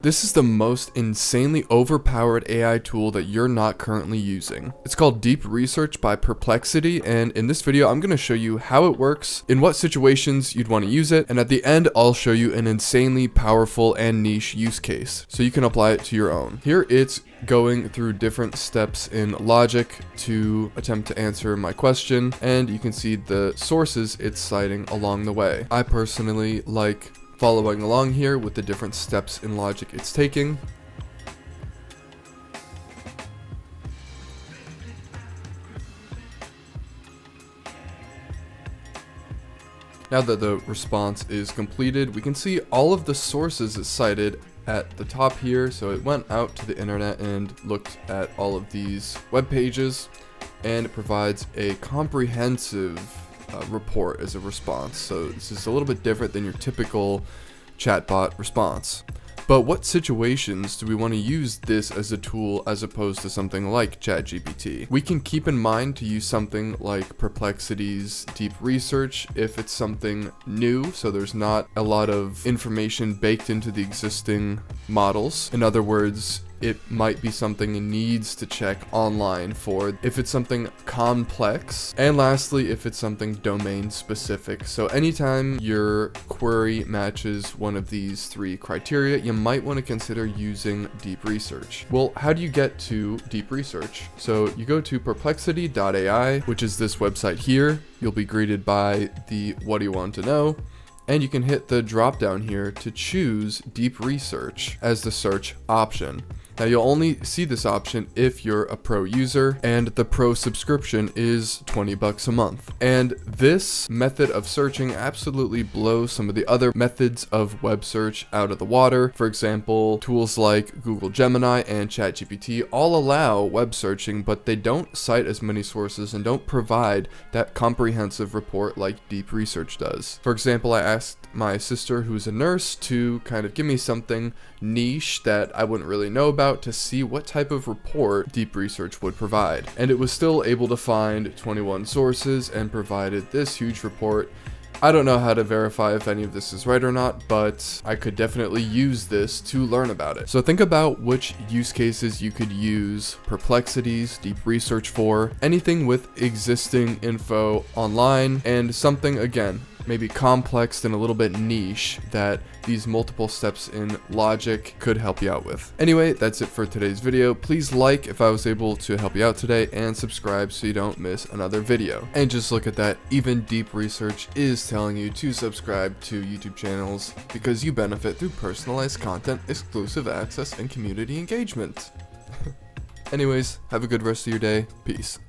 This is the most insanely overpowered AI tool that you're not currently using. It's called Deep Research by Perplexity, and in this video I'm going to show you how it works, in what situations you'd want to use it, and at the end I'll show you an insanely powerful and niche use case, so you can apply it to your own. Here it's going through different steps in logic to attempt to answer my question, and you can see the sources it's citing along the way. I personally like following along here with the different steps in logic it's taking. Now that the response is completed, we can see all of the sources it cited at the top here. So it went out to the internet and looked at all of these web pages, and it provides a comprehensive report as a response. So this is a little bit different than your typical chatbot response. But what situations do we want to use this as a tool as opposed to something like ChatGPT? We can keep in mind to use something like Perplexity's Deep Research if it's something new, so there's not a lot of information baked into the existing models. In other words, it might be something it needs to check online for if it's something complex. And lastly, if it's something domain specific. So anytime your query matches one of these three criteria, you might want to consider using Deep Research. Well, how do you get to Deep Research? So you go to Perplexity.ai, which is this website here. You'll be greeted by the what do you want to know? And you can hit the drop down here to choose Deep Research as the search option. Now you'll only see this option if you're a pro user, and the pro subscription is $20 a month. And this method of searching absolutely blows some of the other methods of web search out of the water. For example, tools like Google Gemini and ChatGPT all allow web searching, but they don't cite as many sources and don't provide that comprehensive report like Deep Research does. For example, I asked my sister, who's a nurse, to kind of give me something niche that I wouldn't really know about to see what type of report Deep Research would provide. And it was still able to find 21 sources and provided this huge report. I don't know how to verify if any of this is right or not, but I could definitely use this to learn about it. So think about which use cases you could use Perplexity's Deep Research for, anything with existing info online, and something, again, maybe complex and a little bit niche that these multiple steps in logic could help you out with. Anyway, that's it for today's video. Please like if I was able to help you out today, and subscribe so you don't miss another video. And just look at that, even Deep Research is telling you to subscribe to YouTube channels because you benefit through personalized content, exclusive access, and community engagement. Anyways, have a good rest of your day. Peace.